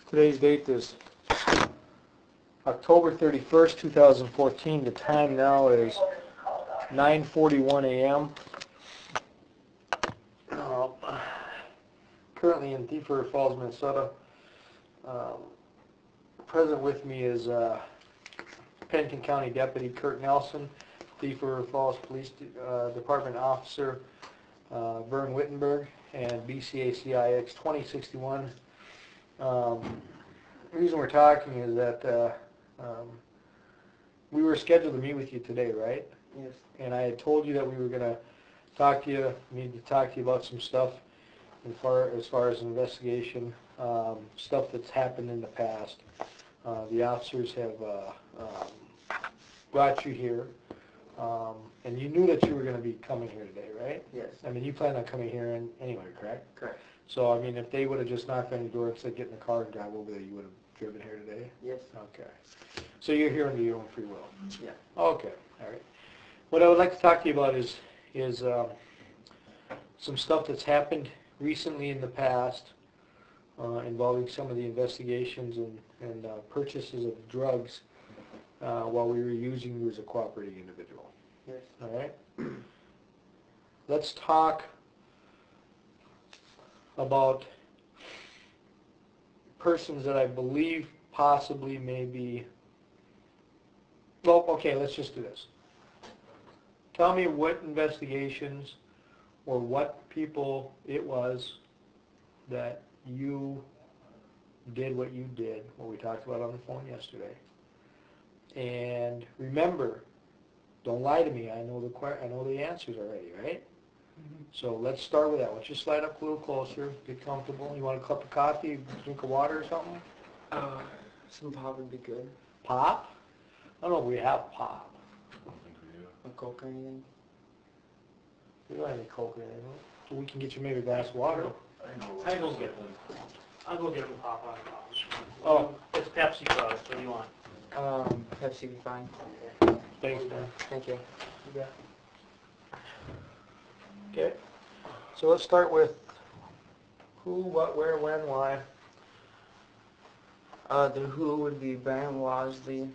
Today's date is October 31st, 2014. The time now is 9:41 a.m. Currently in Thief River Falls, Minnesota. Present with me is Pennington County Deputy Kurt Nelson, Thief River Falls Police Department Officer Vern Wittenberg, and BCACIX 2061. The reason we're talking is that we were scheduled to meet with you today, right? Yes. And I had told you that we were going to talk to you, need to talk to you about some stuff as far as investigation, stuff that's happened in the past. The officers have brought you here, and you knew that you were going to be coming here today, right? Yes. I mean, you planned on coming here anyway, correct? Correct. So, I mean, if they would have just knocked on your door and said, get in the car and drive over there, you would have driven here today? Yes. Okay. So you're here under your own free will? Yeah. Okay, all right. What I would like to talk to you about is some stuff that's happened recently in the past involving some of the investigations and purchases of drugs while we were using you as a cooperating individual. Yes. All right? Let's talk about persons that I believe possibly may be... Well, okay, let's just do this. Tell me what investigations or what people it was that you did what you did, what we talked about on the phone yesterday. And remember, don't lie to me. I know the answers already, right? Mm-hmm. So let's start with that. Why don't you slide up a little closer, get comfortable. You want a cup of coffee, drink of water or something? Some pop would be good. Pop? I don't know if we have pop. A Coke or anything? We don't have any Coke or anything. So we can get you maybe a glass of water. I go get them. I'll go get them pop on. Oh, it's Pepsi Crust. What do you want? Pepsi would be fine. Thanks, man. Thank you. You bet. Okay. So let's start with who, what, where, when, why. The who would be Brian Wasley,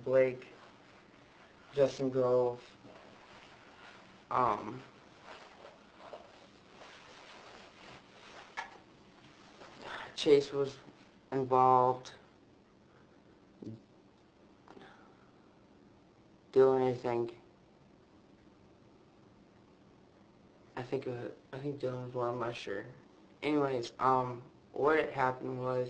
Blake, Justin Grove, Chase was involved. Dylan, I think Dylan was one, I'm not sure. Anyways, what had happened was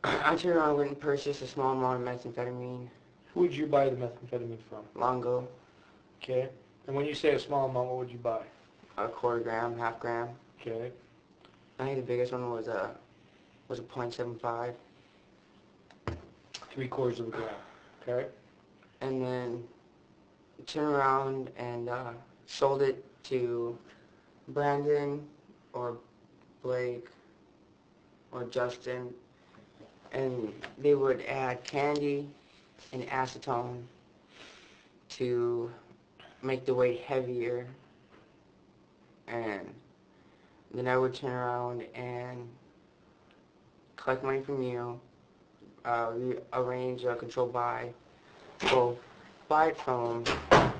I turned around and went and purchased a small amount of methamphetamine. Who would you buy the methamphetamine from? Longo. Okay. And when you say a small amount, what would you buy? A quarter gram, half gram. Okay. I think the biggest one was a 0.75. 3/4 of a gram. Okay. And then turned around and sold it to Brandon or Blake or Justin, and they would add candy and acetone to make the weight heavier, and then I would turn around and collect money from you, we arrange a controlled buy, go buy it from them,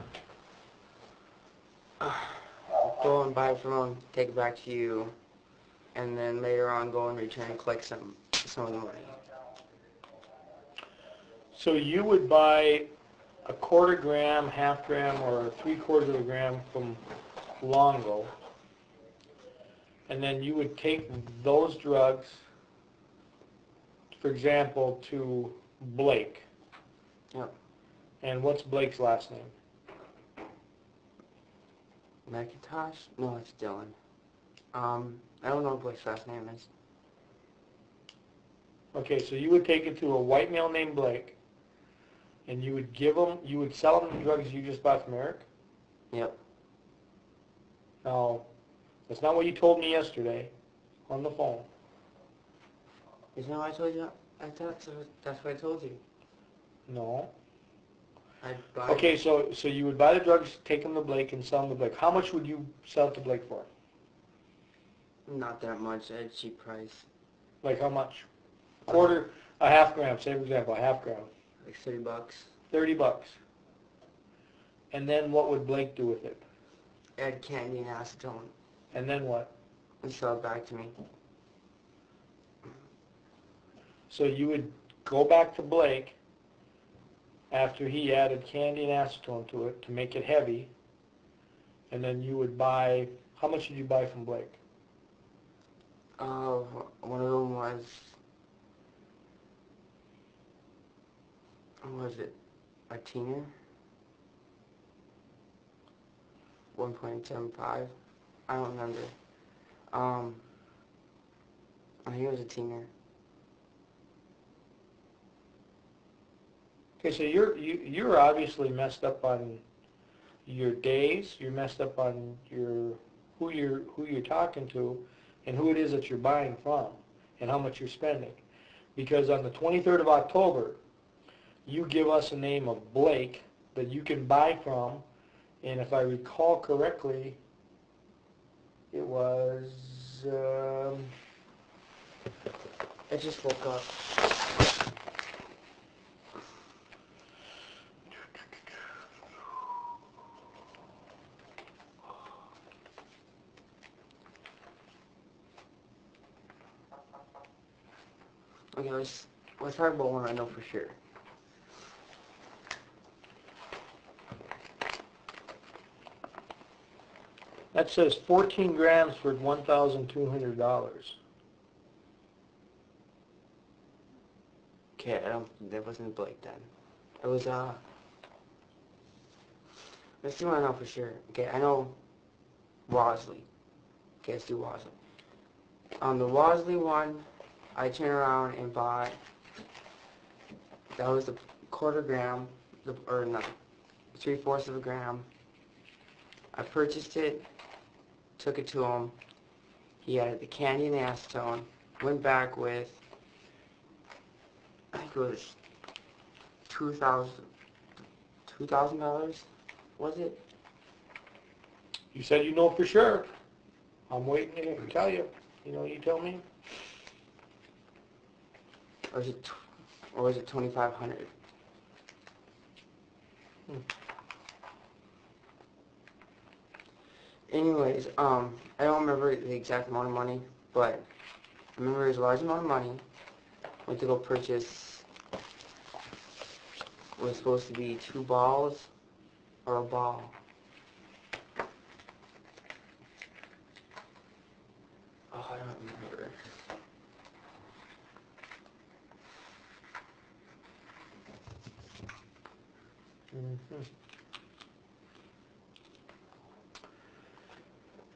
go and buy it from them, take it back to you, and then later on go and return and collect some of the money. So you would buy a quarter gram, half gram, or 3/4 of a gram from Longo, and then you would take those drugs, for example, to Blake. Yep. And what's Blake's last name? McIntosh? No, it's Dylan. I don't know what Blake's last name is. Okay, so you would take it to a white male named Blake, and you would sell him the drugs you just bought from Eric? Yep. Now, that's not what you told me yesterday on the phone. Isn't that what I told you? I thought so. That's what I told you. No. I'd buy Okay, so you would buy the drugs, take them to Blake, and sell them to Blake. How much would you sell it to Blake for? Not that much, at a cheap price. Like how much? Quarter, a half gram, say for example, a half gram. Like $30. $30. And then what would Blake do with it? Add candy and acetone. And then what? And sell it back to me. So you would go back to Blake after he added candy and acetone to it to make it heavy, and then you would buy, how much did you buy from Blake? One of them was it a teener? 1.75. I don't remember. I think it was a teener. Okay, so you're obviously messed up on your days. You're messed up on your who you're talking to, and who it is that you're buying from, and how much you're spending. Because on the 23rd of October, you give us a name of Blake that you can buy from, and if I recall correctly, it was. I just woke up. Okay, let's talk about one I know for sure. That says 14 grams for $1,200. Okay, that wasn't Blake then. It was let's see what I know for sure. Okay, I know Wasley. Okay, let's do Wasley. On the Wasley one, I turned around and bought, that was the quarter gram, or no, 3/4 of a gram. I purchased it, took it to him. He added the candy and the acetone, went back with, I think it was $2,000, was it? You said you know for sure. I'm waiting to tell you. You tell me. Or was it 2,500? Anyways, I don't remember the exact amount of money, but I remember it was a large amount of money. Went to go purchase what was supposed to be 2 balls or a ball. Oh, I don't remember. Mm-hmm.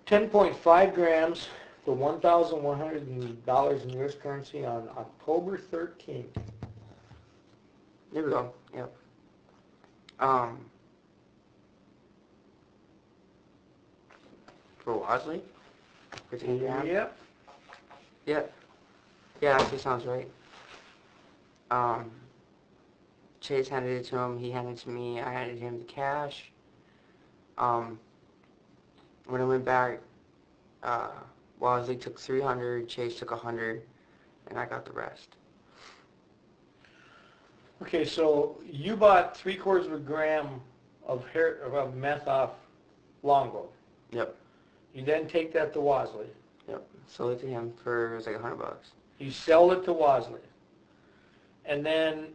10.5 grams for $1,100 in U.S. currency on October 13th. There we go. Yep. For Wasley? 15 grams? Yep. Yep. Yeah, actually sounds right. Chase handed it to him, he handed it to me, I handed him the cash. When I went back, Wasley took 300, Chase took 100, and I got the rest. Okay, so you bought 3/4 of a gram of meth off Longo. Yep. You then take that to Wasley. Yep. Sold it to him for, it was like $100. You sell it to Wasley. And then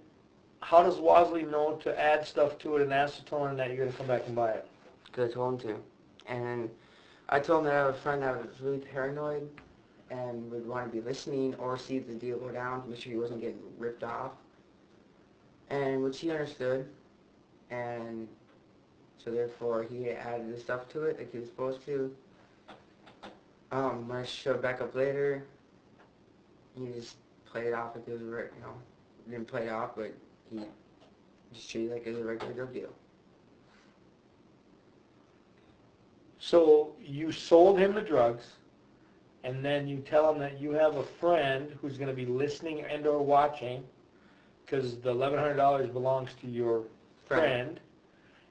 how does Wasley know to add stuff to it in acetone and that you're going to come back and buy it? Because I told him to. And I told him that I have a friend that was really paranoid and would want to be listening or see the deal go down to make sure he wasn't getting ripped off. And which he understood. And so therefore he added the stuff to it like he was supposed to. When I showed back up later, he just played it off like it was a didn't play it off, but he just treated it like it was a regular drug deal. So you sold him the drugs, and then you tell him that you have a friend who's going to be listening and or watching, because the $1,100 belongs to your friend,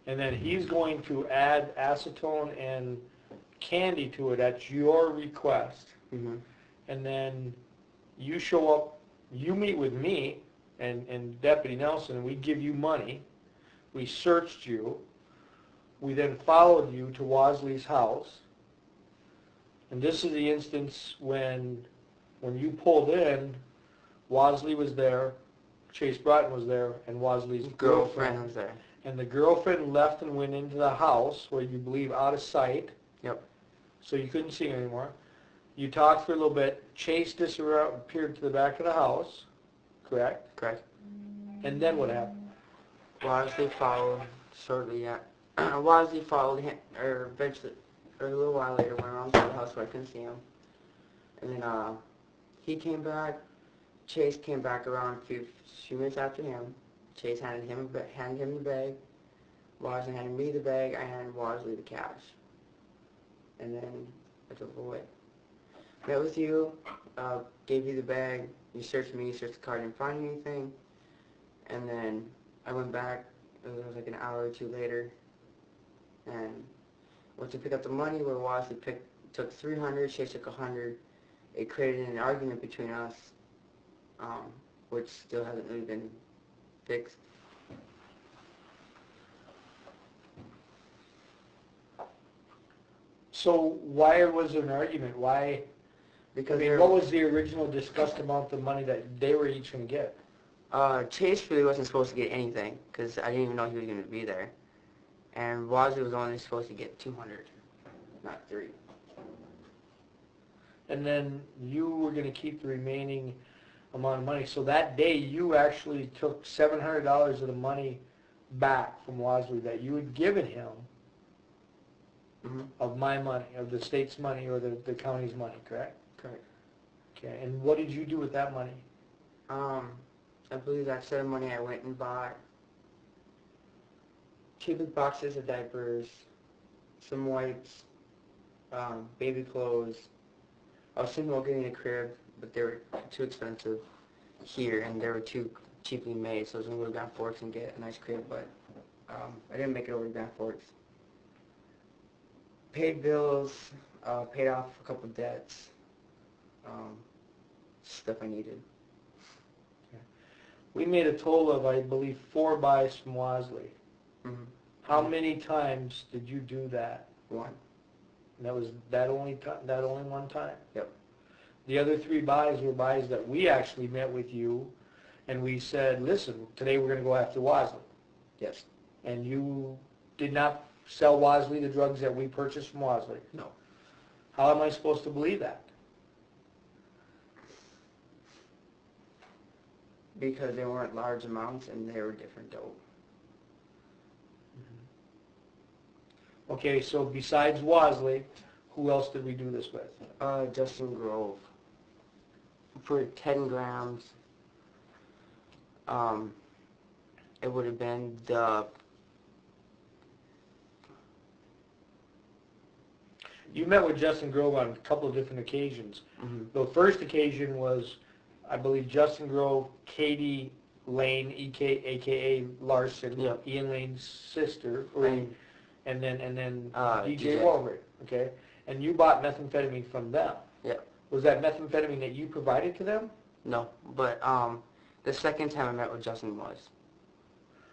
and then he's going to add acetone and candy to it at your request. Mm-hmm. And then you show up, you meet with me and Deputy Nelson, and we give you money. We searched you. We then followed you to Wasley's house. And this is the instance when you pulled in, Wasley was there, Chase Broughton was there, and Wasley's Girlfriend was there. And the girlfriend left and went into the house where you believe out of sight. Yep. So you couldn't see her anymore. You talked for a little bit. Chase disappeared to the back of the house, correct? Correct. And then what happened? Wasley followed shortly at. Wasley followed him, or eventually, or a little while later, went around to the house where I couldn't see him. And then he came back. Chase came back around a few minutes after him. Chase handed him the bag. Wasley handed me the bag. I handed Wasley the cash. And then I drove away. Met with you, gave you the bag. You searched me, you searched the car, didn't find anything. And then I went back. It was like an hour or two later. And went to pick up the money where Wasley took $300, Chase took $100. It created an argument between us, which still hasn't really been fixed. So why was there an argument? Why? Because what was the original discussed amount of money that they were each going to get? Chase really wasn't supposed to get anything because I didn't even know he was going to be there. And Wasley was only supposed to get $200, not $300. And then you were going to keep the remaining amount of money. So that day you actually took $700 of the money back from Wasley that you had given him, of my money, of the state's money or the county's money, correct? Correct. Okay, and what did you do with that money? I believe that said money I went and bought 2 big boxes of diapers, some wipes, baby clothes. I was thinking about getting a crib, but they were too expensive here, and they were too cheaply made, so I was going to go to Grand Forks and get a nice crib, but I didn't make it over to Grand Forks. Paid bills, paid off a couple debts, stuff I needed. Okay. We made a total of, I believe, 4 buys from Wasley. Mm-hmm. How many times did you do that? 1. And that was that only one time? Yep. The other 3 buys were buys that we actually met with you, and we said, listen, today we're going to go after Wasley. Yes. And you did not sell Wasley the drugs that we purchased from Wasley. No. How am I supposed to believe that? Because they weren't large amounts and they were different dope. Okay, so besides Wasley, who else did we do this with? Justin Grove. For 10 grams, it would have been the... You met with Justin Grove on a couple of different occasions. Mm-hmm. The first occasion was, I believe, Justin Grove, Katie Lane, a.k.a. Larson, yep. Ian Lane's sister, and then DJ Woolever, okay? And you bought methamphetamine from them. Yep. Was that methamphetamine that you provided to them? No, but the second time I met with Justin was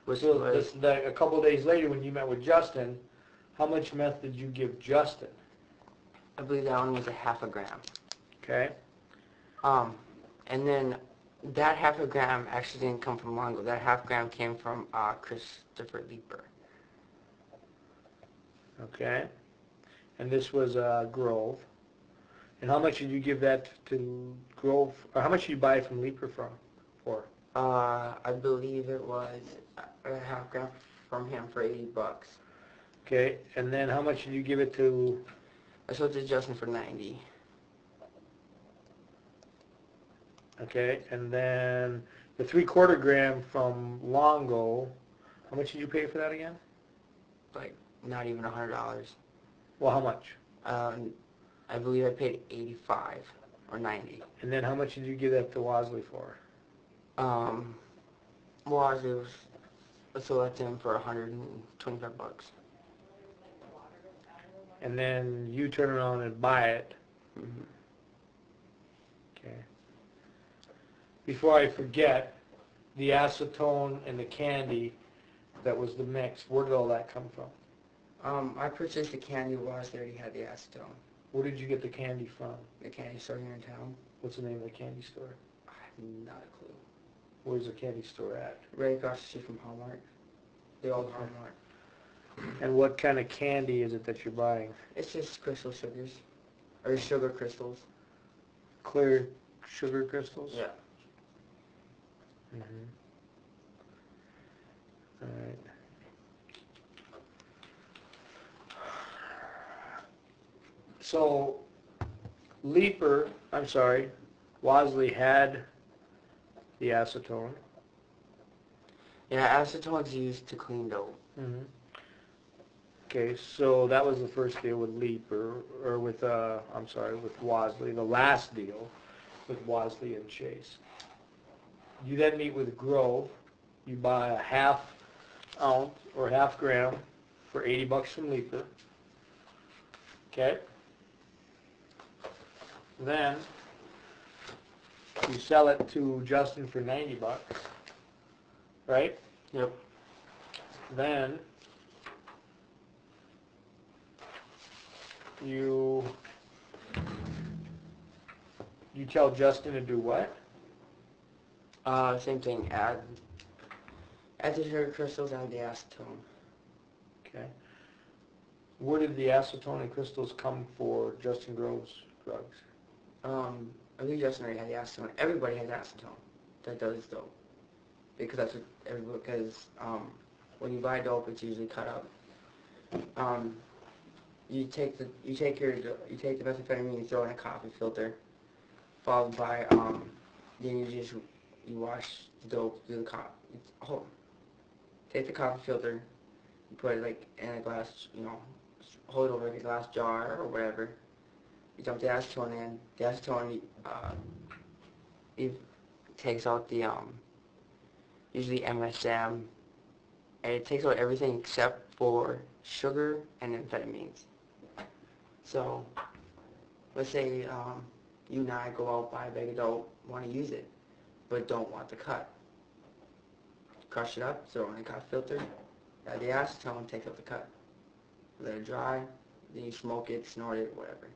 a couple of days later when you met with Justin, how much meth did you give Justin? I believe that one was a half a gram. Okay. And then that half a gram actually didn't come from Longo. That half gram came from Christopher Leeper. Okay. And this was Grove. And how much did you give that to Grove? Or how much did you buy from Leeper for? I believe it was a half gram from him for $80. Okay. And then how much did you give it to? I sold it to Justin for $90. Okay. And then the 3/4 gram from Longo, how much did you pay for that again? Like not even $100. Well, how much? I believe I paid $85 or $90. And then how much did you give that to Wasley for? Wasley was sold that to him for $125. And then you turn around and buy it. Mm-hmm. Okay. before I forget, the acetone and the candy that was the mix, where did all that come from? I purchased the candy whilst they already had the acetone. Where did you get the candy from? The candy store here in town. What's the name of the candy store? I have not a clue. Where's the candy store at? Right across the street from Hallmark. The old Hallmark. And what kind of candy is it that you're buying? It's just crystal sugars. Or sugar crystals. Clear sugar crystals? Yeah. Mm-hmm. All right. So, Wadsley had the acetone. Yeah, acetone's used to clean dope. Mm-hmm. Okay, so that was the first deal with Leaper, or with Wadsley, the last deal with Wadsley and Chase. You then meet with Grove. You buy a half ounce or half gram for $80 from Leaper. Okay? Then you sell it to Justin for $90, right? Yep. Then you tell Justin to do what? Same thing. Add the sugar crystals, add the acetone. Okay. Where did the acetone and crystals come for Justin Grove's drugs? I believe Justin already had the acetone. Everybody has acetone that does dope. Because that's what when you buy dope, it's usually cut up. You take the methamphetamine, you throw it in a coffee filter, followed by then you wash the dope through the take the coffee filter, you put it like in a glass, hold it over like a glass jar or whatever. You dump the acetone in. The acetone it takes out the usually MSM, and it takes out everything except for sugar and amphetamines. So, let's say you and I go out, buy a bag of dope, want to use it, but don't want the cut. Crush it up, throw it in a coffee filter, add the acetone, take out the cut. Let it dry, then you smoke it, snort it, whatever.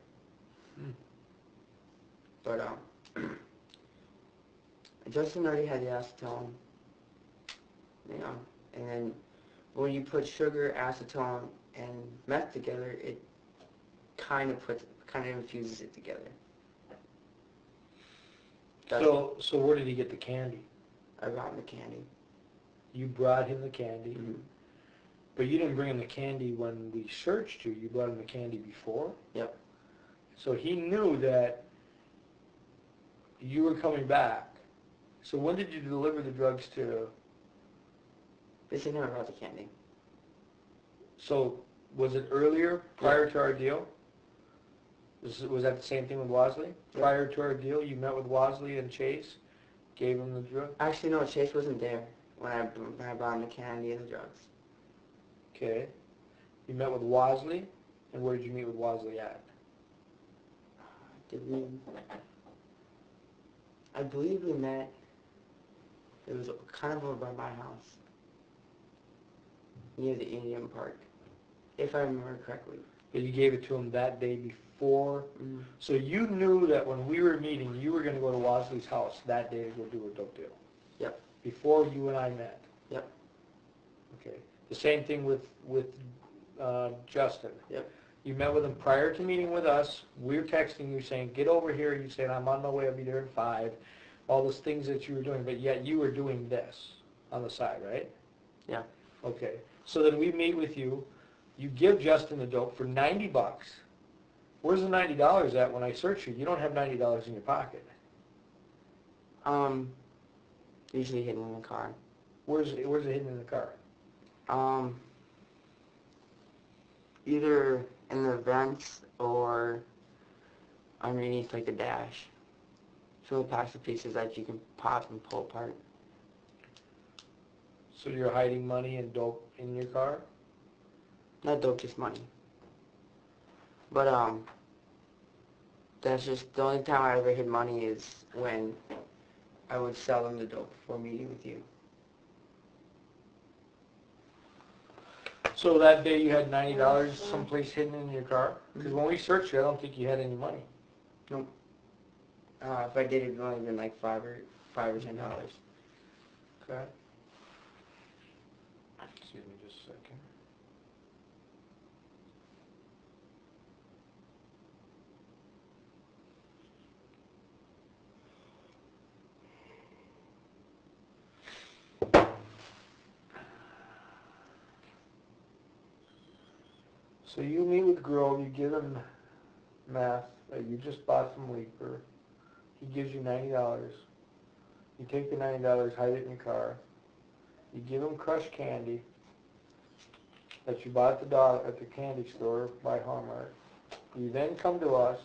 But Justin already had the acetone, and then when you put sugar, acetone, and meth together, it kind of infuses it together. So where did he get the candy? I brought him the candy. You brought him the candy, Mm-hmm. but you didn't bring him the candy when we searched you. You brought him the candy before? Yep. So he knew that you were coming back. So when did you deliver the drugs to... But he never brought the candy. So was it earlier, prior to our deal? Was that the same thing with Wadsley? Yeah. Prior to our deal, you met with Wadsley and Chase, gave him the drug? Actually, no, Chase wasn't there when I brought him the candy and the drugs. Okay. You met with Wadsley, and where did you meet with Wadsley at? I believe we met, it was kind of over by my house, near the Indian Park, if I remember correctly. But you gave it to him that day before? Mm-hmm. So you knew that when we were meeting, you were going to go to Wadsley's house that day to go do a dope deal? Yep. Before you and I met? Yep. Okay. The same thing with Justin? Yep. You met with him prior to meeting with us. We were texting you saying, get over here. You said, I'm on my way. I'll be there in 5. All those things that you were doing, but yet you were doing this on the side, right? Yeah. Okay. So then we meet with you. You give Justin the dope for $90. Where's the $90 at when I search you? You don't have $90 in your pocket. Usually hidden in the car. Where's it hidden in the car? Either in the vents or underneath like the dash. So the plastic pieces that you can pop and pull apart. So you're hiding money and dope in your car? Not dope, just money. But that's just the only time I ever hid money is when I would sell them the dope before meeting with you. So that day you had $90 someplace hidden in your car? Because when we searched you, I don't think you had any money. Nope. If I did, it would only been like $5 or $10. Okay. Excuse me just a second. So you meet with Grove, you give him meth that you just bought from Leaper. He gives you $90. You take the $90, hide it in your car. You give him crushed candy that you bought at the candy store by Hallmark. You then come to us,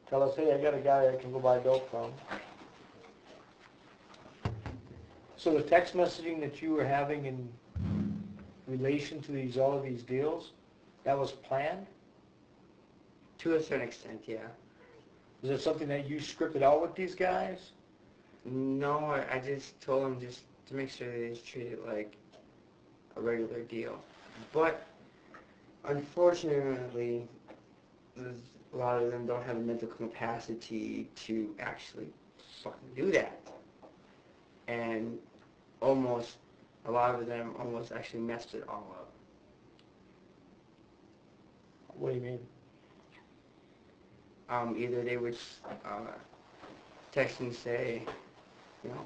tell us, hey, I got a guy I can go buy dope from. So the text messaging that you were having in relation to all of these deals, that was planned? To a certain extent, yeah. Is it something that you scripted out with these guys? No, I just told them just to make sure they just treat it like a regular deal. But unfortunately, a lot of them don't have the mental capacity to actually fucking do that. And almost, a lot of them almost actually messed it all up. What do you mean? Either they would text and say, you know,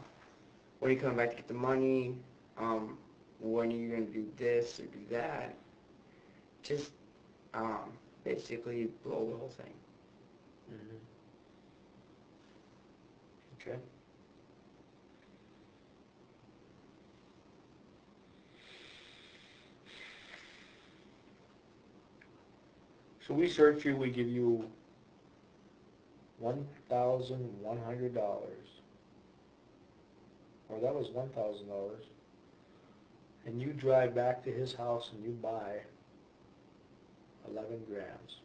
when are you coming back to get the money? When are you going to do this or do that? Just basically blow the whole thing. Mm-hmm. Okay. So we search you, we give you $1,100. Or that was $1,000. And you drive back to his house and you buy 11 grams.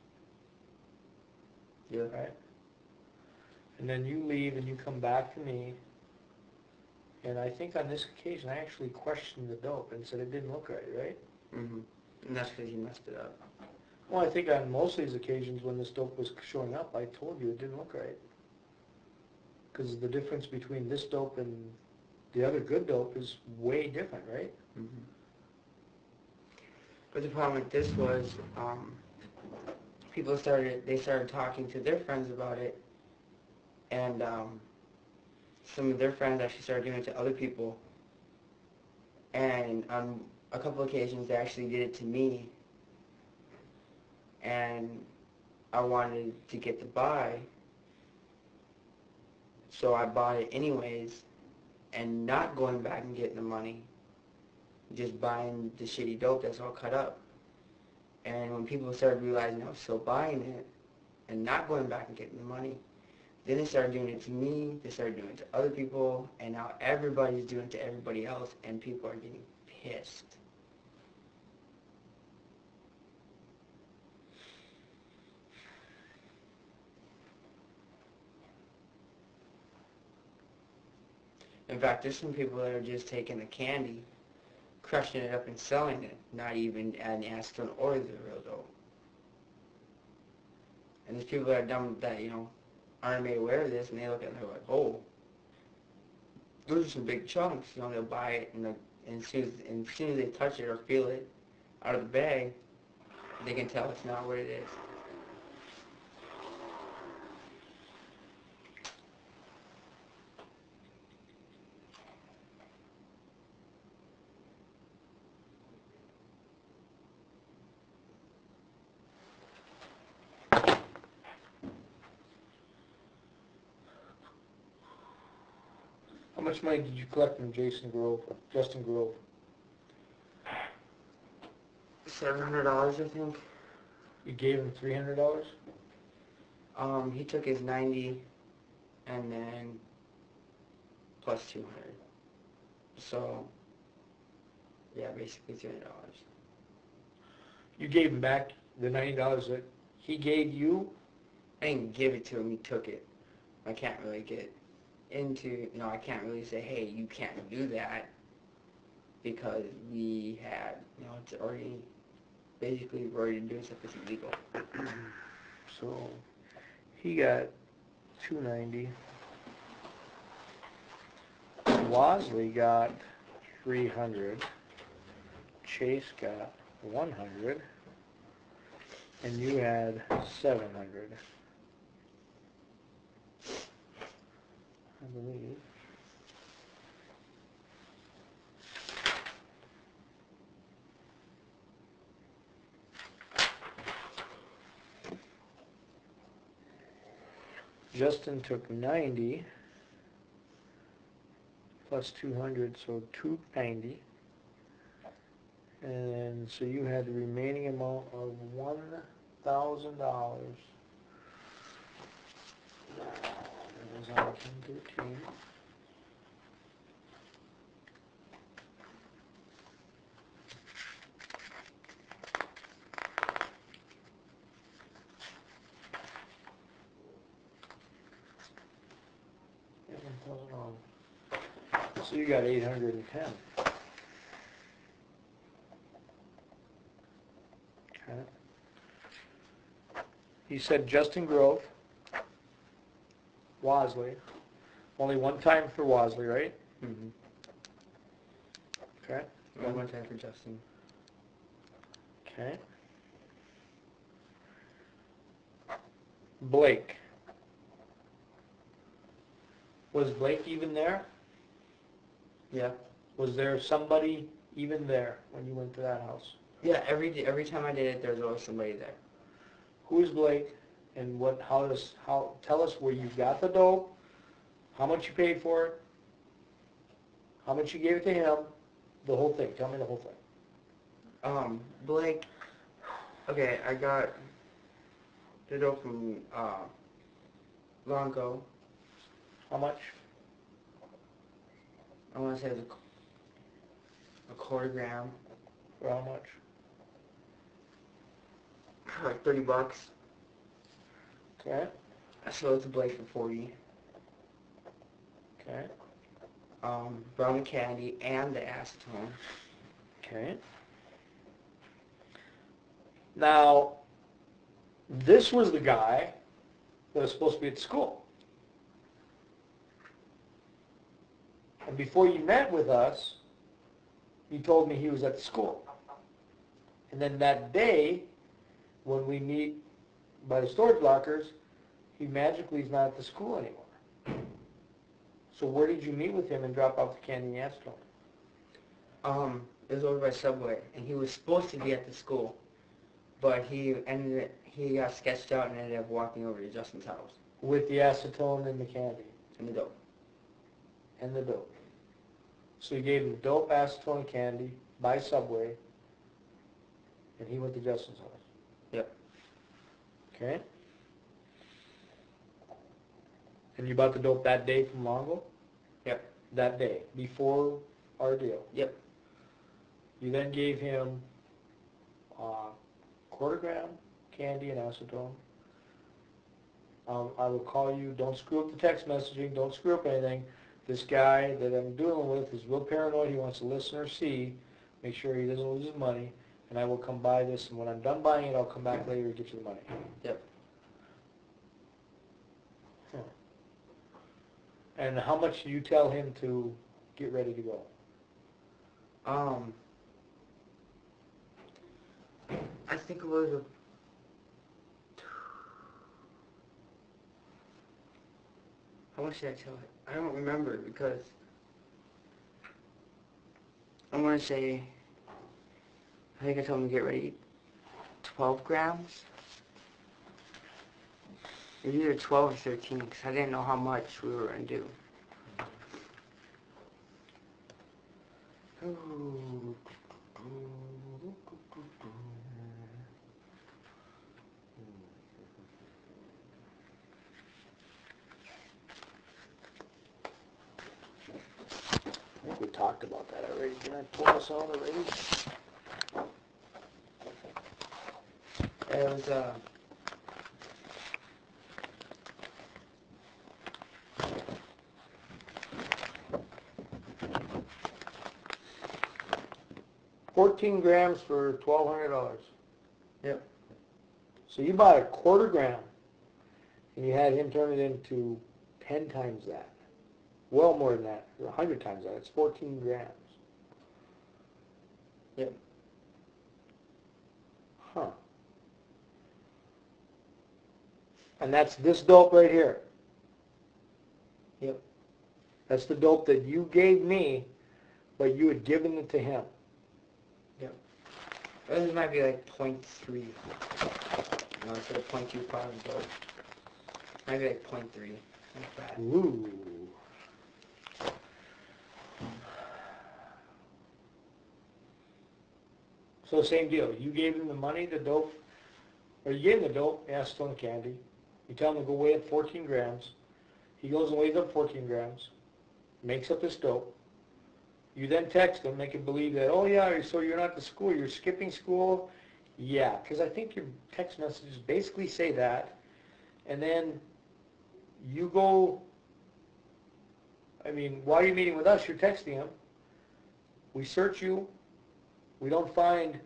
Yeah. Right? And then you leave and you come back to me. And I think on this occasion I actually questioned the dope and said it didn't look right? Mm-hmm. And that's because you messed it up. Well, I think on most of these occasions when this dope was showing up, I told you it didn't look right. Because the difference between this dope and the other good dope is way different, right? Mm-hmm. But the problem with this was, they started talking to their friends about it, and some of their friends actually started doing it to other people. And on a couple occasions, they actually did it to me. And I wanted to get the buy, so I bought it anyways, and not going back and getting the money, just buying the shitty dope that's all cut up. And when people started realizing I was still buying it and not going back and getting the money, then they started doing it to me, they started doing it to other people, and now everybody's doing it to everybody else, and people are getting pissed. In fact, there's some people that are just taking the candy, crushing it up and selling it, not even asking to order the real dope. And there's people that are dumb that, aren't made aware of this, and they look at it and they're like, oh, those are some big chunks. They'll buy it, and as soon as they touch it or feel it out of the bag, they can tell it's not what it is. How much money did you collect from Justin Grove? $700, I think. You gave him $300? He took his 90 and then plus 200. So, yeah, basically $300. You gave him back the $90 that he gave you? I didn't give it to him, he took it. I can't really get into, I can't really say, hey, you can't do that, because we had, it's already, basically we're already doing stuff that's illegal. So he got 290. Wasley got 300. Chase got 100. And you had 700. I believe. Justin took 90 plus 200, so 290. And so you had the remaining amount of $1,000. That was on 1013. So you got 810. Okay. He said Justin Grove, Wasley. Only one time for Wasley, right? Mm-hmm. Okay. One time for Justin. Okay. Blake. Was Blake even there? Yeah. Was there somebody even there when you went to that house? Yeah, every time I did it, there was always somebody there. Who is Blake, and tell us where you got the dope, how much you paid for it, how much you gave it to him, the whole thing. Tell me the whole thing. Blake, okay, I got the dope from, Longo. How much? I want to say it was a quarter gram. For how much? Like $30. Okay. I sold it to Blake for 40. Okay. Brown the candy and the acetone. Okay. Now, this was the guy that was supposed to be at school. And before you met with us, you told me he was at the school. And then that day, when we meet by the storage lockers, he magically is not at the school anymore. So where did you meet with him and drop off the candy and acetone? It was over by Subway, and he was supposed to be at the school, but he got sketched out and ended up walking over to Justin's house. With the acetone and the candy? And the dope. And the dope. So you gave him dope, acetone, and candy by Subway, and he went to Justin's house? Yep. Okay. And you bought the dope that day from Longo? Yep. That day, before our deal? Yep. You then gave him quarter gram candy and acetone. I will call you. Don't screw up the text messaging. Don't screw up anything. This guy that I'm dealing with is real paranoid. He wants to listen or see, make sure he doesn't lose his money. And I will come buy this. And when I'm done buying it, I'll come back later and get you the money. Yep. Huh. And how much do you tell him to get ready to go? I think it was how much did I tell it? I don't remember because I want to say, I think I told him to get ready 12 grams. It was either 12 or 13 because I didn't know how much we were going to do. I think we talked about that already. Did I pull this out already? It was, 14 grams for $1,200. Yep. So you bought a quarter gram, and you had him turn it into 10 times that. Well more than that, 100 times that. It's 14 grams. Yep. Huh. And that's this dope right here. Yep. That's the dope that you gave me, but you had given it to him. Yep. This might be like 0.3. No, instead of 0.25 dope. Maybe like 0.3. Not bad. Ooh. So same deal. You gave him the money, the dope, or you gave him the dope, acetone candy. You tell him to go weigh up 14 grams. He goes and weighs up 14 grams, makes up this dope. You then text him, make him believe that, oh yeah, so you're not to school, you're skipping school. Yeah, because I think your text messages basically say that. And then you go, I mean, while you're meeting with us, you're texting him. We search you. We don't find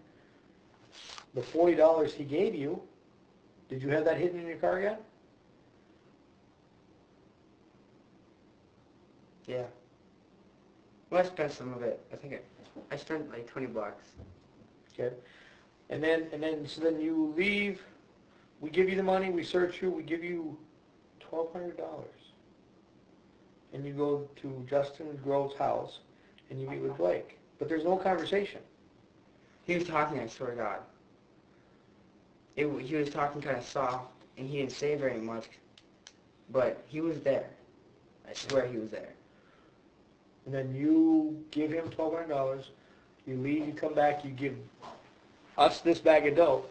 the $40 he gave you. Did you have that hidden in your car yet? Yeah. Well, I spent some of it. I think I spent like $20. Okay. And then you leave. We give you the money. We search you. We give you $1,200. And you go to Justin Grove's house, and you meet with Blake. But there's no conversation. He was talking, I swear to God. He was talking kind of soft, and he didn't say very much, but he was there. I swear he was there. And then you give him $1,200. You leave. You come back. You give us this bag of dope,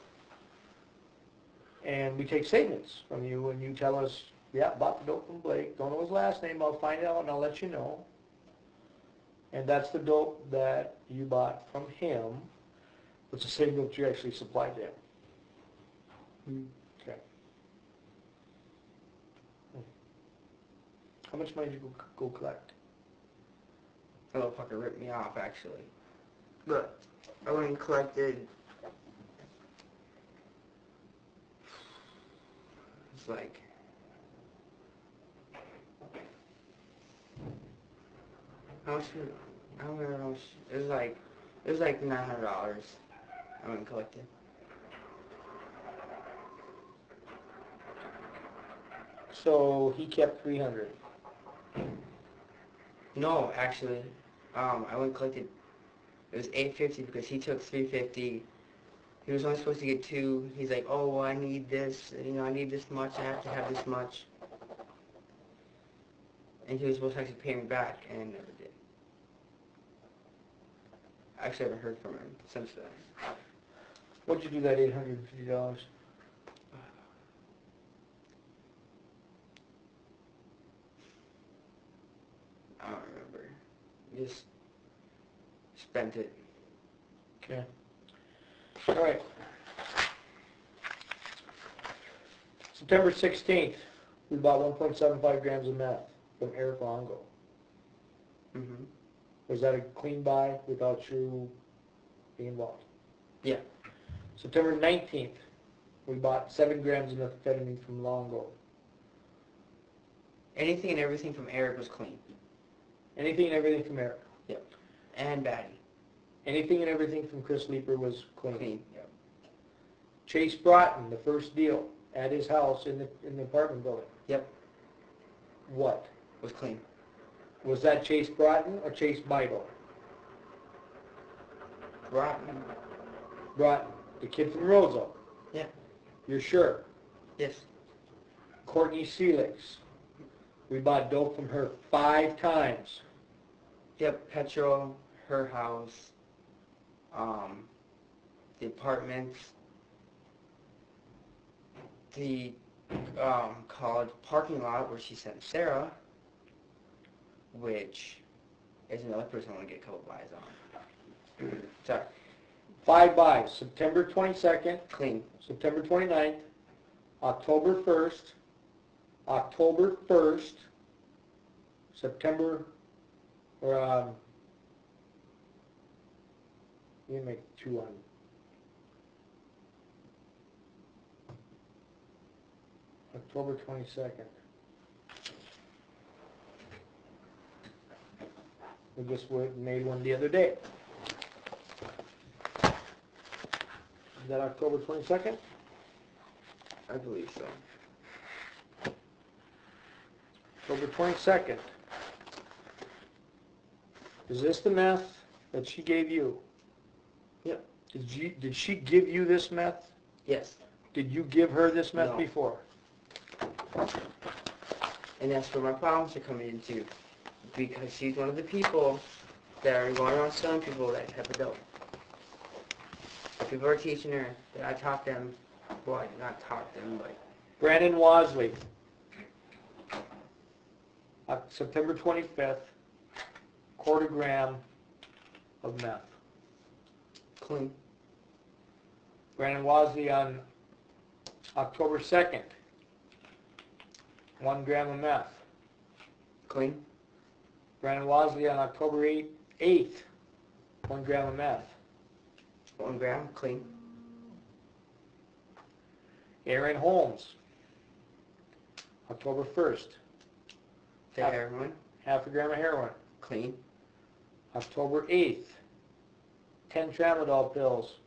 and we take statements from you, and you tell us, yeah, bought the dope from Blake. Don't know his last name. I'll find out, and I'll let you know. And that's the dope that you bought from him. It's the same dope you actually supplied to him. Okay. How much money did you go collect? That little fucker ripped me off, actually. But I went and collected. It's like. How much? I don't remember how much. It was like $900. I went and collected. So he kept 300. No, actually, I went and collected. It was $850 because he took $350. He was only supposed to get 2. He's like, oh, well, I need this. I need this much. I have to have this much. And he was supposed to actually pay me back, and never did. I actually haven't heard from him since then. What'd you do that $850? I don't remember. Just spent it. Okay. All right. September 16th, we bought 1.75 grams of meth from Eric Longo. Mm-hmm. Was that a clean buy without you being involved? Yeah. September 19th, we bought 7 grams of methamphetamine from Longo. Anything and everything from Eric was clean. Anything and everything from Eric. Yep. And Batty. Anything and everything from Chris Leeper was clean. Clean. Yep. Chase Broughton, the first deal, at his house in the apartment building. Yep. What? Was clean. Was that Chase Broughton or Chase Bible? Rotten. Broughton, the kid from Roseau. Yeah. You're sure? Yes. Courtney Felix. We bought dope from her 5 times. Yep. Petrol, her house, the apartments, the college parking lot where she sent Sarah, which is another person I want to get a couple buys on. Sorry. 5 buys. September 22nd, Clean. September 29th, October 1st, October 1st, September, or You can make 2 on. October 22nd. We just made one the other day. Is that October 22nd? I believe so. October 22nd. Is this the meth that she gave you? Yep. Did she give you this meth? Yes. Did you give her this meth No. before? And that's where my problems are coming into. Because she's one of the people that are going around selling people that type of dope. People are teaching her that I taught them, well, I did not taught them, but Brandon Wasley. September 25th, quarter gram of meth. clean. Brandon Wasley on October 2nd, 1 gram of meth. Clean. Brandon Wasley on October 8th, 1 gram of meth. 1 gram, clean. Aaron Holmes, October 1st, The Half- heroin, half a gram of heroin. clean. October 8th, 10 tramadol pills.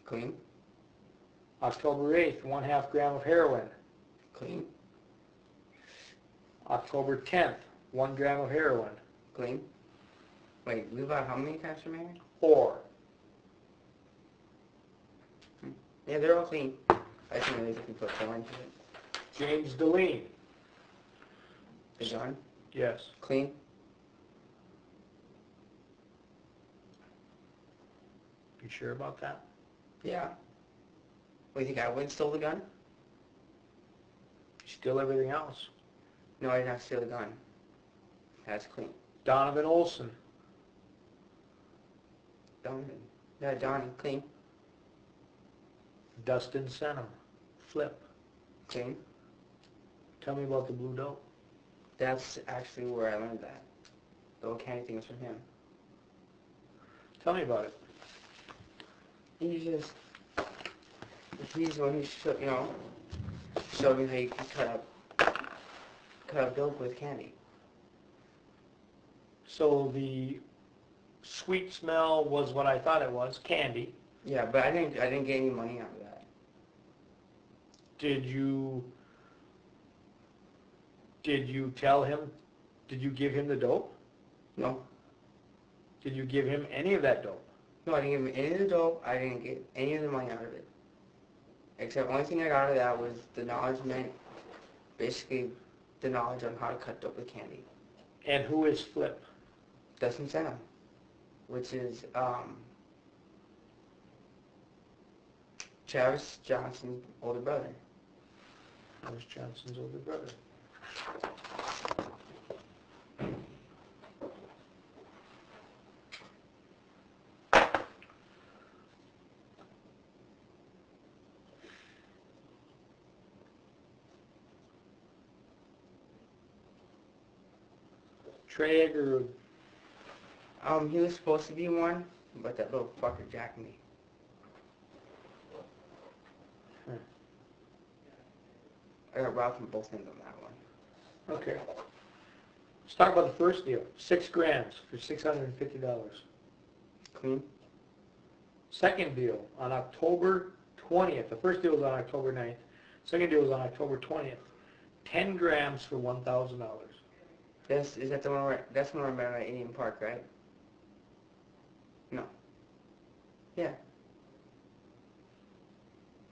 Clean. October 8th, 1/2 gram of heroin. Clean. October 10th, 1 gram of heroin. Clean. Wait, we bought how many times from Mary? 4. Yeah, they're all clean. I think maybe they can put more into it. James Deline. The gun, Yes. clean. You sure about that? Yeah. What, you think I went stole the gun? Still everything else. No, I did not steal the gun. That's clean. Donovan Olson. Donovan. Yeah, Donnie, clean. Dustin Senham. Flip. Clean. Tell me about the blue dope. That's actually where I learned that. The whole candy thing was from him. Tell me about it. He's the one who showed, showed me how you can cut up dope with candy. So the sweet smell was what I thought it was, candy. Yeah, but I didn't get any money out of that. Did you tell him, did you give him the dope? No. Did you give him any of that dope? No, I didn't give him any of the dope. I didn't get any of the money out of it. Except the only thing I got out of that was the knowledge meant, basically, the knowledge on how to cut dope with candy. And who is Flip? Dustin Senham, which is Travis Johnson's older brother. Travis Johnson's older brother. Traeger. He was supposed to be one, but that little fucker jacked me. I got robbed from both ends on that one. Okay. Let's talk about the first deal. 6 grams for $650. Clean. Second deal on October 20th. The first deal was on October 9th. Second deal was on October 20th. 10 grams for $1,000. Is that the one where, that's the one where I'm at Indian Park, right? No. Yeah.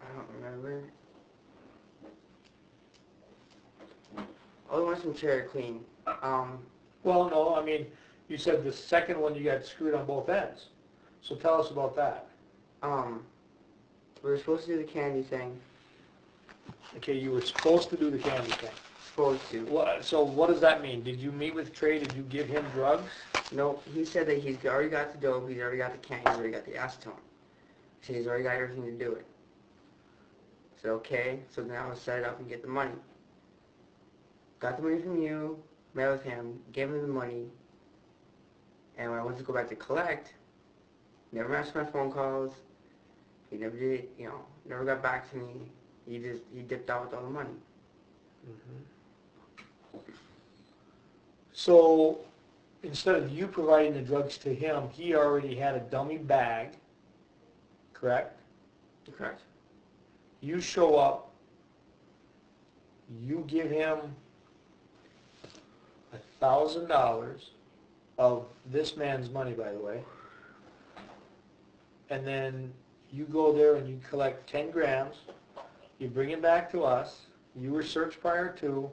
I don't remember. All the ones from Cherry Clean. Well, no, I mean, you said the second one you got screwed on both ends. So tell us about that. We were supposed to do the candy thing. Okay, you were supposed to do the candy thing. Supposed to. So what does that mean? Did you meet with Trey? Did you give him drugs? No, he said that he's already got the dope, he's already got the candy, he's already got the acetone. He said he's already got everything to do it. I said, okay, so then I was set up and get the money. Got the money from you, met with him, gave him the money, and when I went to go back to collect, Never answered my phone calls. He never did, never got back to me. He dipped out with all the money. So instead of you providing the drugs to him, he already had a dummy bag, correct? Correct. You show up, you give him $1,000 of this man's money, by the way, and then you go there and you collect 10 grams, you bring it back to us, you were searched prior to,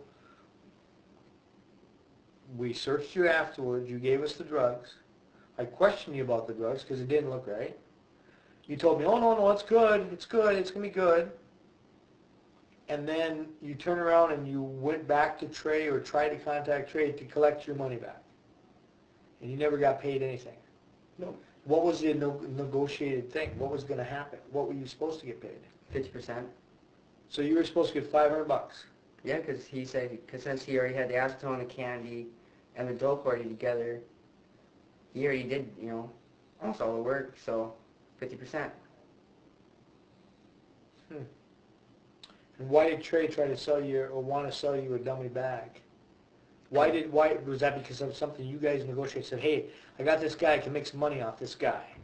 we searched you afterwards, you gave us the drugs, I questioned you about the drugs because it didn't look right. You told me, oh no, it's good, it's going to be good. And then you turn around and you went back to Trey or tried to contact Trey to collect your money back. And you never got paid anything. No. What was the negotiated thing? What was going to happen? What were you supposed to get paid? 50%. So you were supposed to get $500. Yeah, because he said, since he already had the acetone, the candy, and the dope already together, he already did, almost all the work, so 50%. And why did Trey try to sell you or want to sell you a dummy bag? Why was that because of something you guys negotiated? Said, hey, I got this guy, I can make some money off this guy.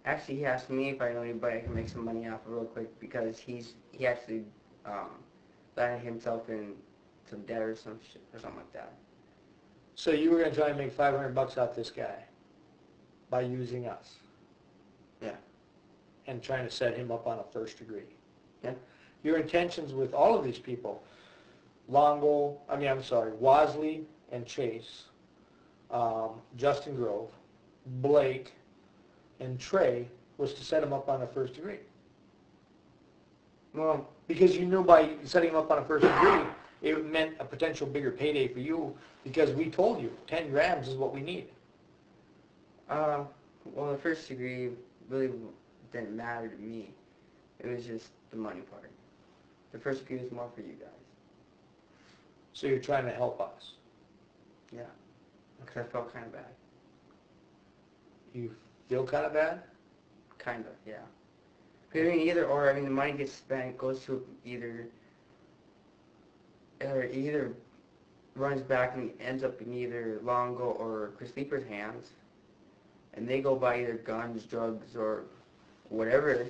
Actually, he asked me if I know anybody I can make some money off of real quick because he actually landed himself in some debt or some shit or something like that. So you were going to try and make $500 off this guy by using us? Yeah. And trying to set him up on a first degree? Yeah. Your intentions with all of these people, Wasley and Chase, Justin Grove, Blake, and Trey, was to set him up on a first degree. Well, because you knew by setting him up on a first degree, it meant a potential bigger payday for you because we told you 10 grams is what we need. Well, the first degree really didn't matter to me. It was just the money part. The first degree was more for you guys. So you're trying to help us? Yeah. Because I felt kind of bad. You feel kind of bad? Kind of, yeah. I mean, the money gets spent, goes to either runs back and ends up in either Longo or Chris Leaper's hands, and they go buy either guns, drugs, or whatever,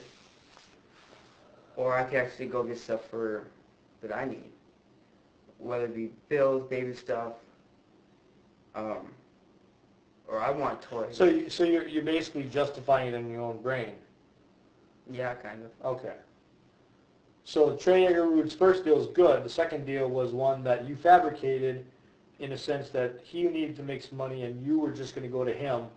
or I can actually go get stuff that I need, whether it be bills, baby stuff, or I want toys. So you're basically justifying it in your own brain? Yeah, kind of. Okay. So Trey Egerud's first deal is good. The second deal was one that you fabricated in a sense that he needed to make some money and you were just going to go to him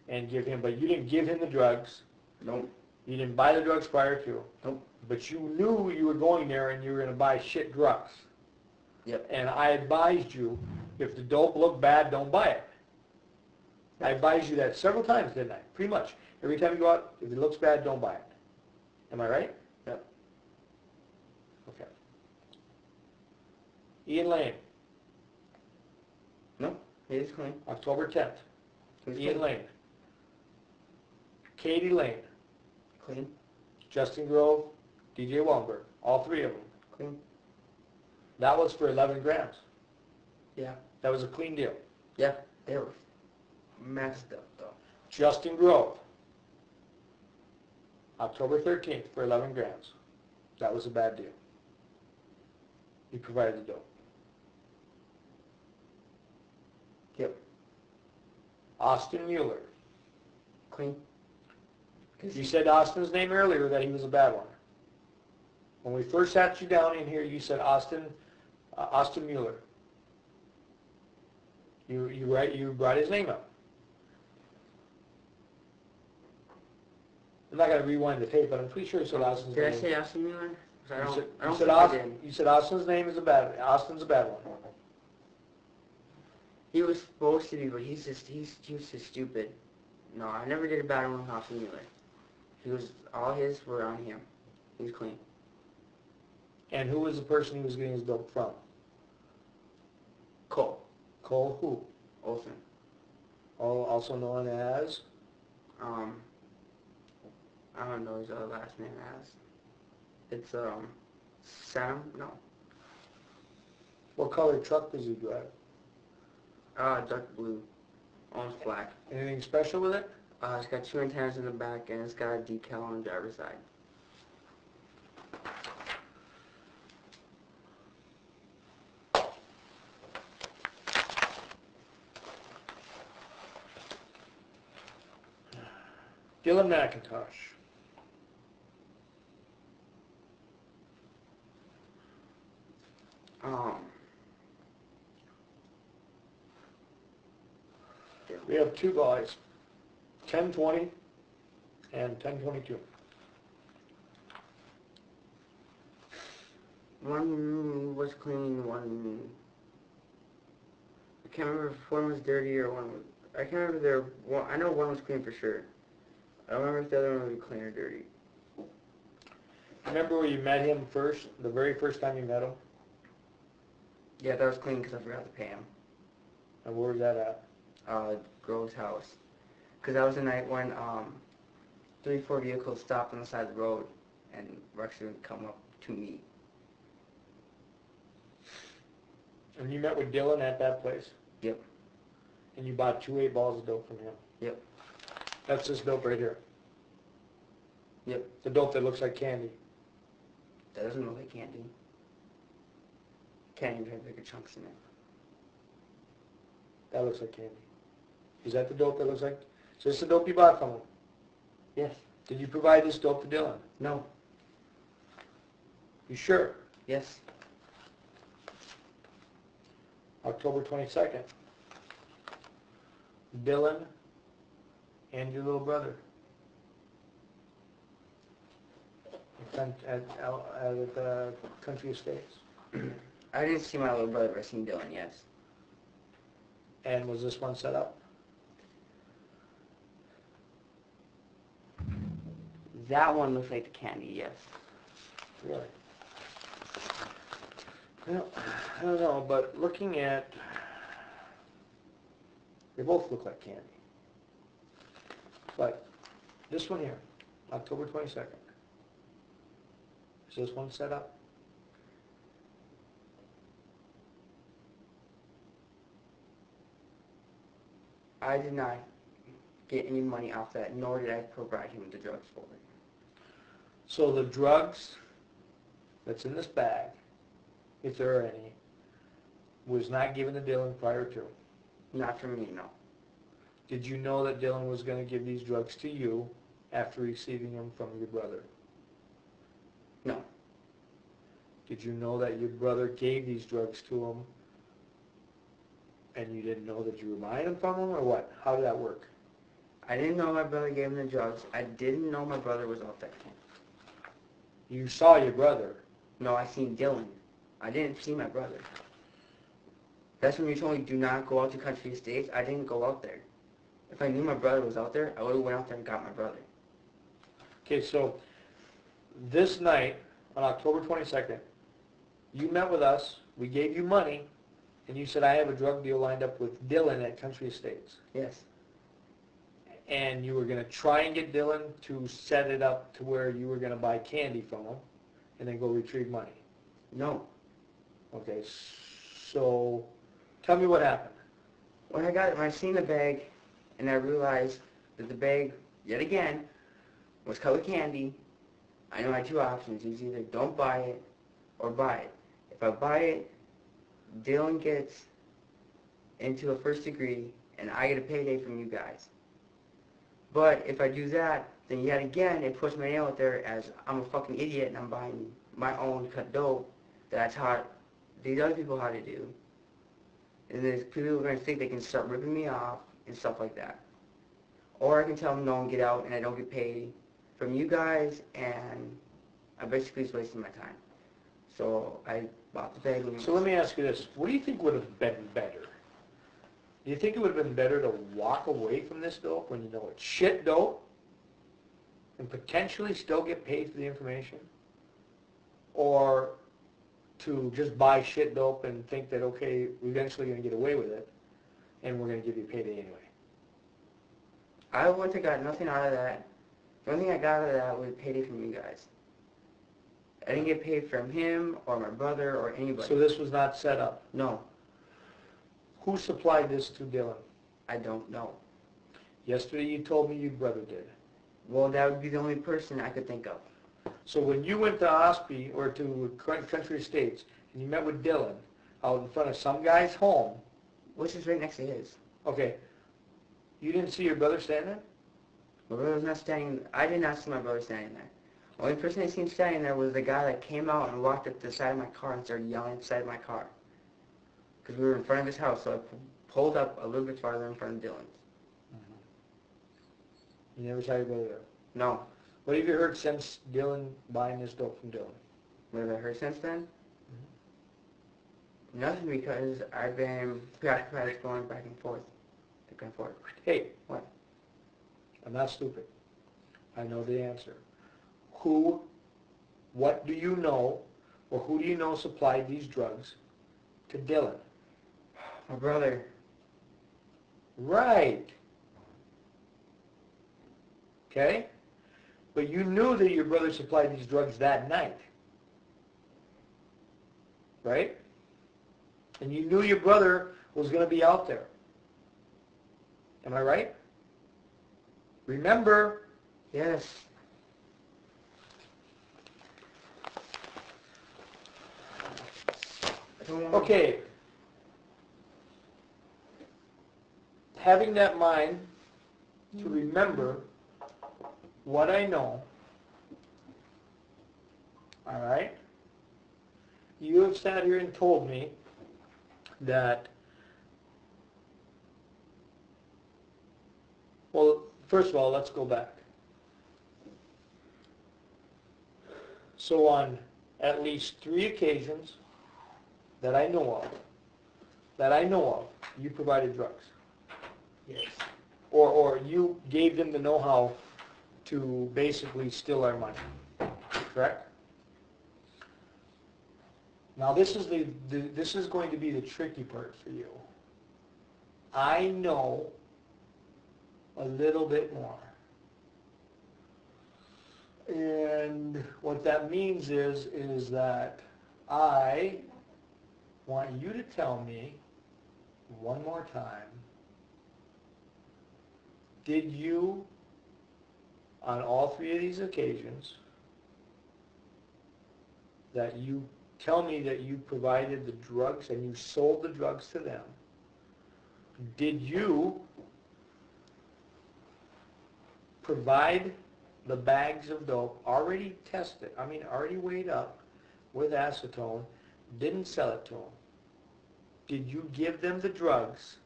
and give him, but you didn't give him the drugs. Nope. You didn't buy the drugs prior to. Nope. But you knew you were going there and you were going to buy shit drugs. Yep. And I advised you, if the dope looked bad, don't buy it. I advised you that several times, didn't I? Pretty much. Every time you go out, if it looks bad, don't buy it. Am I right? Yep. Okay. Ian Lane, No, he is clean. October 10th. He's Ian clean. Lane. Katie Lane. Clean. Justin Grove. DJ Womberg. All three of them. Clean. That was for 11 grams. Yeah. That was a clean deal. Yeah, they were messed up, though. Justin Grove. October 13th for 11 grams. That was a bad deal. He provided the dope. Yep. Austin Mueller. Clean. You said Austin's name earlier that he was a bad one. When we first sat you down in here, you said Austin Mueller. You brought his name up. I'm not going to rewind the tape, but I'm pretty sure you said Austin's name. Did I say Austin Mueller? You said Austin's name is Austin's a bad one. He was supposed to be, but he was just stupid. No, I never did a bad one with Austin Mueller. All his were on him. He was clean. And who was the person he was getting his dope from? Cole. Cole who? Olsen. Also known as? I don't know his other last name as. It's, Sam? No. What color truck does he drive? Dark blue. Almost black. Anything special with it? It's got 2 antennas in the back, and it's got a decal on the driver's side. Dylan McIntosh. We have 2 guys, 1020 and 1022. One was clean, one... I can't remember if one was dirty or one was... I can't remember there... Well, I know one was clean for sure. I don't remember if the other one was clean or dirty. Remember where you met him first, the very first time you met him? Yeah, that was clean because I forgot to pay him. And where was that at? Girl's house. Because that was the night when 3-4 vehicles stopped on the side of the road and were actually going to come up to me. And you met with Dylan at that place? Yep. And you bought 2 8-balls of dope from him? Yep. That's this dope right here? Yep. The dope that looks like candy? That doesn't look like candy. Candy would have bigger chunks in it. That looks like candy. Is that the dope that looks like? So this is the dope you bought from him? Yes. Did you provide this dope to Dylan? No. You sure? Yes. October 22nd. Dylan and your little brother. At the Country Estates. I didn't see my little brother, but I seen Dylan, yes. And was this one set up? That one looks like the candy, yes. Really? Well, I don't know, but looking at... They both look like candy. But this one here, October 22nd. Is this one set up? I did not get any money off that, nor did I provide him with the drugs for it. So the drugs that's in this bag, if there are any, was not given to Dylan prior to? Not from me, no. Did you know that Dylan was going to give these drugs to you after receiving them from your brother? No. Did you know that your brother gave these drugs to him and you didn't know that you were buying them from him, or what? How did that work? I didn't know my brother gave him the drugs. I didn't know my brother was out there. You saw your brother. No, I seen Dylan. I didn't see my brother. That's when you told me do not go out to Country Estates. I didn't go out there. If I knew my brother was out there, I would have went out there and got my brother. Okay, so this night, on October 22nd, you met with us, we gave you money, and you said, I have a drug deal lined up with Dylan at Country Estates. Yes. And you were going to try and get Dylan to set it up to where you were going to buy candy from him and then go retrieve money. No. Okay, so tell me what happened. When I seen the bag, and I realized that the bag, yet again, was colored candy, I know I had 2 options. It was either don't buy it or buy it. If I buy it, Dylan gets into a first degree, and I get a payday from you guys. But if I do that, then yet again, it puts my name out there as I'm a fucking idiot and I'm buying my own cut dope that I taught these other people how to do. And then people are going to think they can start ripping me off and stuff like that. Or I can tell them no and get out and I don't get paid from you guys, and I basically was wasting my time. So I bought the bag. So let me ask you this. What do you think would have been better? Do you think it would have been better to walk away from this dope when you know it's shit dope and potentially still get paid for the information? Or to just buy shit dope and think that, okay, we're eventually going to get away with it and we're going to give you a payday anyway? I wouldn't have got nothing out of that. The only thing I got out of that was payday from you guys. I didn't get paid from him or my brother or anybody. So this was not set up? No, Who supplied this to Dylan? I don't know. Yesterday you told me your brother did. Well, that would be the only person I could think of. So when you went to Ospey or to Country Estates and you met with Dylan out in front of some guy's home, Which is right next to his. okay, you didn't see your brother standing there? My brother was not standing. I did not see my brother standing there. The only person I seen standing there was the guy that came out and walked up to the side of my car and started yelling inside my car. Because we were in front of his house, so I pulled up a little bit farther in front of Dylan's. You never saw your brother there? No. What have you heard since Dylan buying this dope from Dylan? What have I heard since then? Nothing, because I've been preoccupied going back and forth. Back and forth. Hey. What? I'm not stupid. I know the answer. What do you know, or who do you know supplied these drugs to Dylan? My brother. Right. Okay? But you knew that your brother supplied these drugs that night. Right? And you knew your brother was going to be out there. Am I right? Remember? Yes. Okay. Having that mind to remember what I know, all right? You have sat here and told me that, well, first of all, let's go back. So on at least 3 occasions that I know of, you provided drugs. Yes. Or you gave them the know-how to basically steal our money, correct? Now this is this is going to be the tricky part for you. I know a little bit more. And what that means is that I want you to tell me one more time, did you, on all 3 of these occasions, that you tell me that you provided the drugs and you sold the drugs to them, did you provide the bags of dope already tested, already weighed up with acetone, didn't sell it to them? Did you give them the drugs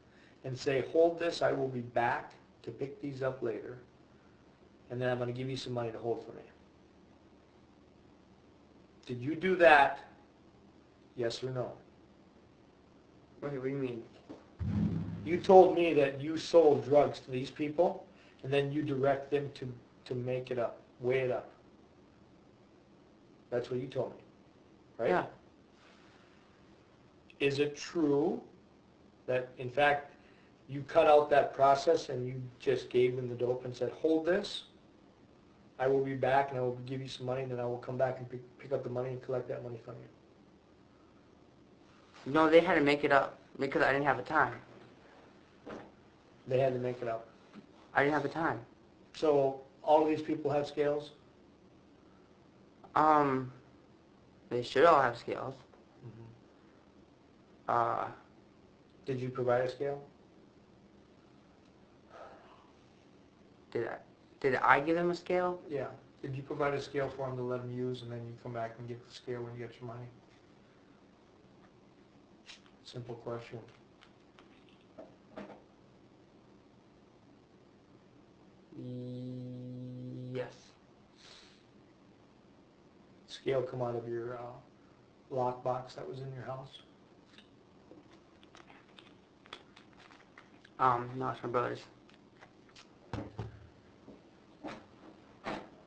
and say, hold this, I will be back to pick these up later, and then I'm going to give you some money to hold for me? Did you do that? Yes or no? What do you mean? You told me that you sold drugs to these people, and then you direct them to make it up, weigh it up. That's what you told me, right? Yeah. Is it true that, in fact, you cut out that process and you just gave them the dope and said, hold this, I will be back and I will give you some money, and then I will come back and pick up the money and collect that money from you? No, they had to make it up because I didn't have the time. They had to make it up. I didn't have the time. So all of these people have scales? They should all have scales. Did you provide a scale? Did I give them a scale? Yeah. Did you provide a scale for them to let them use, and then you come back and get the scale when you get your money? Simple question. Yes. Scale come out of your lock box that was in your house? No, it's my brother's.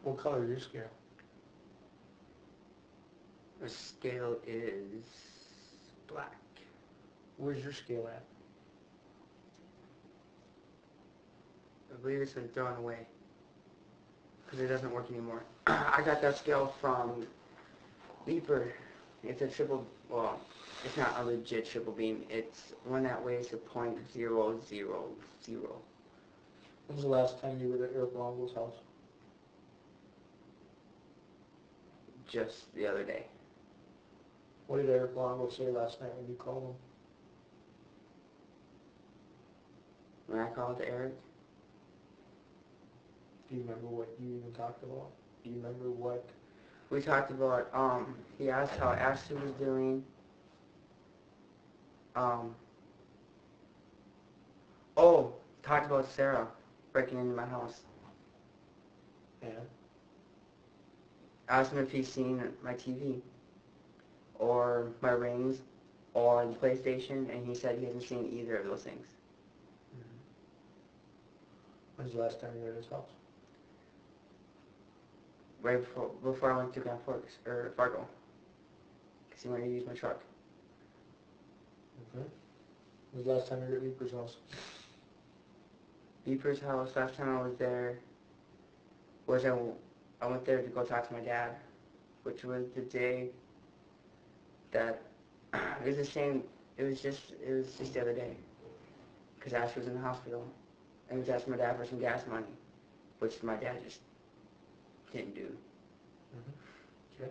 What color is your scale? The scale is black. Where's your scale at? I believe it's been thrown away because it doesn't work anymore. I got that scale from Leaper. It's a triple, well, it's not a legit triple beam. It's one that weighs a .000. When was the last time you were at Eric Longo's house? Just the other day. What did Eric Longo say last night when you called him? When I called Eric, Do you remember what you even talked about? Do you remember what? we talked about, he asked how Ashley was doing. Talked about Sarah breaking into my house. And Asked him if he's seen my TV, or my rings, or the PlayStation, and he said he hasn't seen either of those things. when's the last time you were at his house? Right before I went to Grand Forks, or Fargo, because he wanted to use my truck. Okay. When was the last time you were at Leaper's house? Beeper's house, last time I was there, was I went there to go talk to my dad, which was the day that, it was the same, it was just the other day, because Ash was in the hospital, and he was asking my dad for some gas money, which my dad just didn't do. Okay.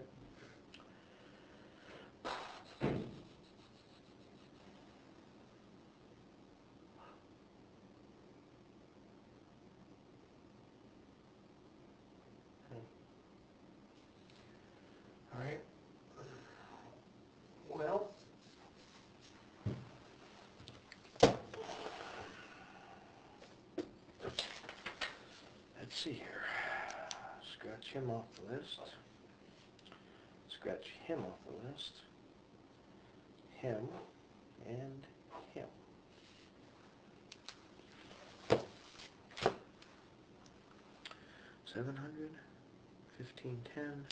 All right. Well, let's see here. Scratch him off the list. Scratch him off the list. Him and him. $700, $1,510,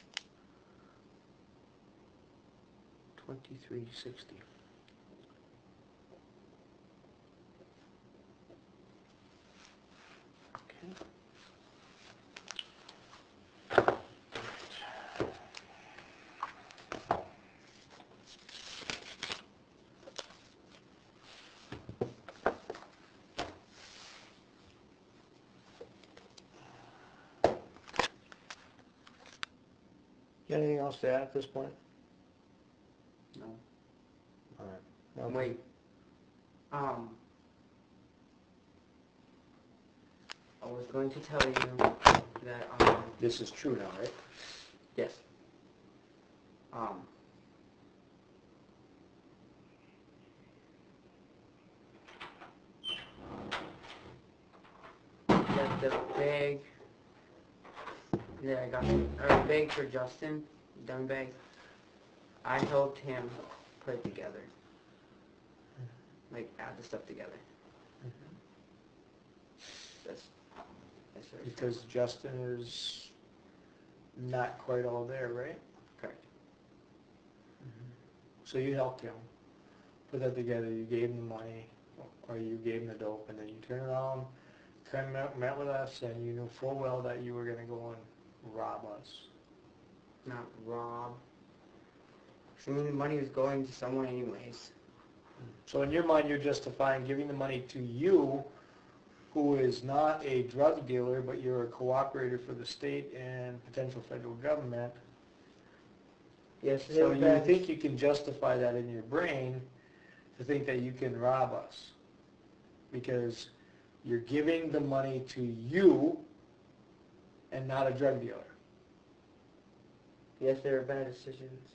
$2,360. Okay. You got anything else to add at this point? No. All right. Okay. Wait. I was going to tell you that, This is true now, right? yes. That the bag that I got, or bag for Justin, dummy bag, I helped him put it together. Like, add the stuff together. That's very Because Justin is not quite all there, right? correct. So you helped him put that together. You gave him the money, or you gave him the dope, and then you turned around, met with us, and you knew full well that you were going to go and rob us. Not rob. 'Cause I mean, the money was going to someone anyways. So in your mind, you're justifying giving the money to you, who is not a drug dealer, but you're a cooperator for the state and potential federal government. Yes, So you think you can justify that in your brain to think that you can rob us because you're giving the money to you and not a drug dealer. Yes, there are bad decisions.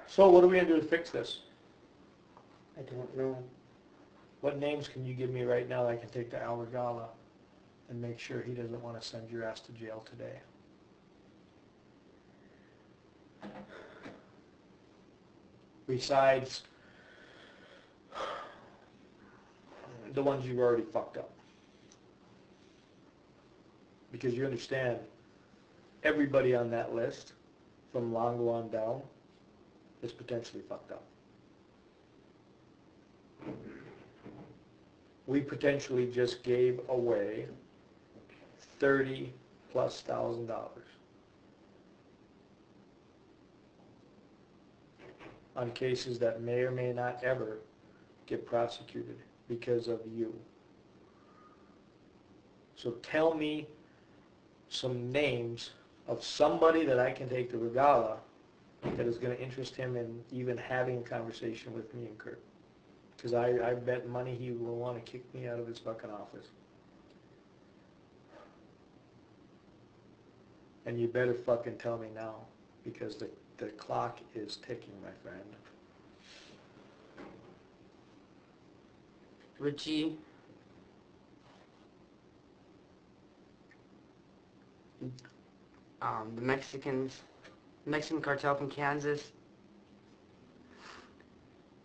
So what are we going to do to fix this? I don't know. What names can you give me right now that I can take to Al Regala and make sure he doesn't want to send your ass to jail today? Besides the ones you've already fucked up. Because you understand, everybody on that list, from Longo on down, is potentially fucked up. we potentially just gave away $30,000+ on cases that may or may not ever get prosecuted because of you. So tell me some names of somebody that I can take to Regala that is going to interest him in even having a conversation with me and Kurt. Because I bet money he will want to kick me out of his fucking office. And you better fucking tell me now, because the clock is ticking, my friend. Richie. The Mexican cartel from Kansas.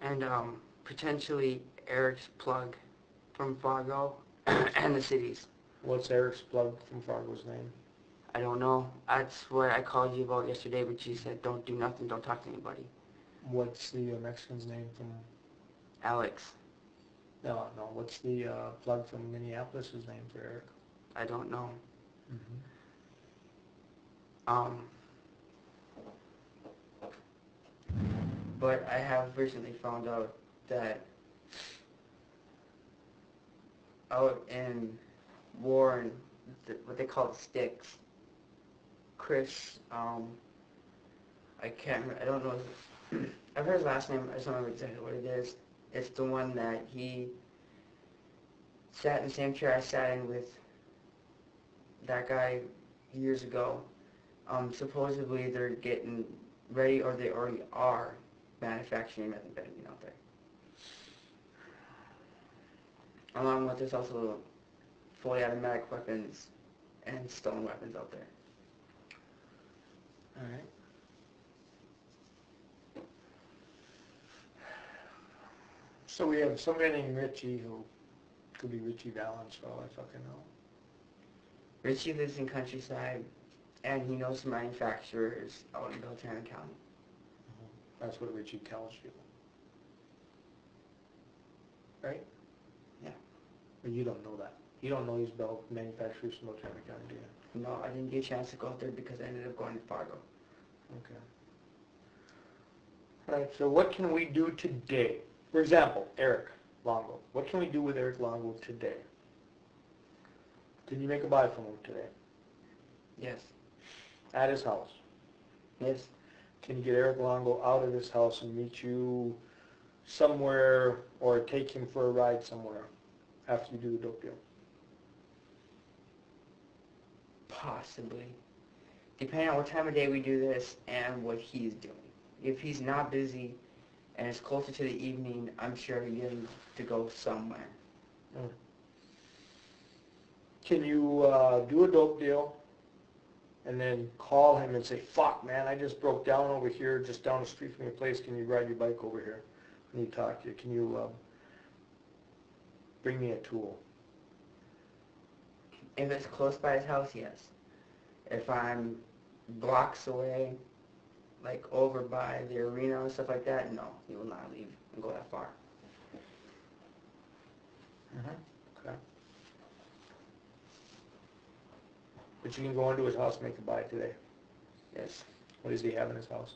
And potentially Eric's plug from Fargo and the cities. What's Eric's plug from Fargo's name? I don't know. That's what I called you about yesterday, but you said don't do nothing, don't talk to anybody. What's the Mexican's name from? Alex. No. What's the plug from Minneapolis' name for Eric? I don't know. Mm-hmm. But I have recently found out that out in Warren, what they call the sticks, Chris, I can't remember, I don't know, I've heard his last name, I just don't remember exactly what it is. It's the one that he sat in the same chair I sat in with that guy years ago. Supposedly they're getting ready, or they already are, manufacturing methamphetamine out there. Along with there's also fully automatic weapons and stolen weapons out there. Alright. So we have somebody named Richie, who could be Richie Valens for all I fucking know. Richie lives in Countryside, and he knows the manufacturers out in Beltran County. That's what Richie tells you. Right? Yeah. But you don't know that. You don't know these belt manufacturers from Beltran County, do you? No, I didn't get a chance to go out there because I ended up going to Fargo. Okay. Alright, so what can we do today? For example, Eric Longo. What can we do with Eric Longo today? Can you make a buy from him today? Yes. At his house? Yes. Can you get Eric Longo out of his house and meet you somewhere, or take him for a ride somewhere after you do the dope deal? Possibly. Depending on what time of day we do this and what he's doing. If he's not busy and it's closer to the evening, I'm sure he'll get him to go somewhere. Can you do a dope deal and then call him and say, fuck, man, I just broke down over here just down the street from your place. Can you ride your bike over here? I need to talk to you. Can you bring me a tool? If it's close by his house, yes. If I'm blocks away, like over by the arena and stuff like that, no, he will not leave and go that far. Okay. But you can go into his house and make a buy today. Yes. What does he have in his house?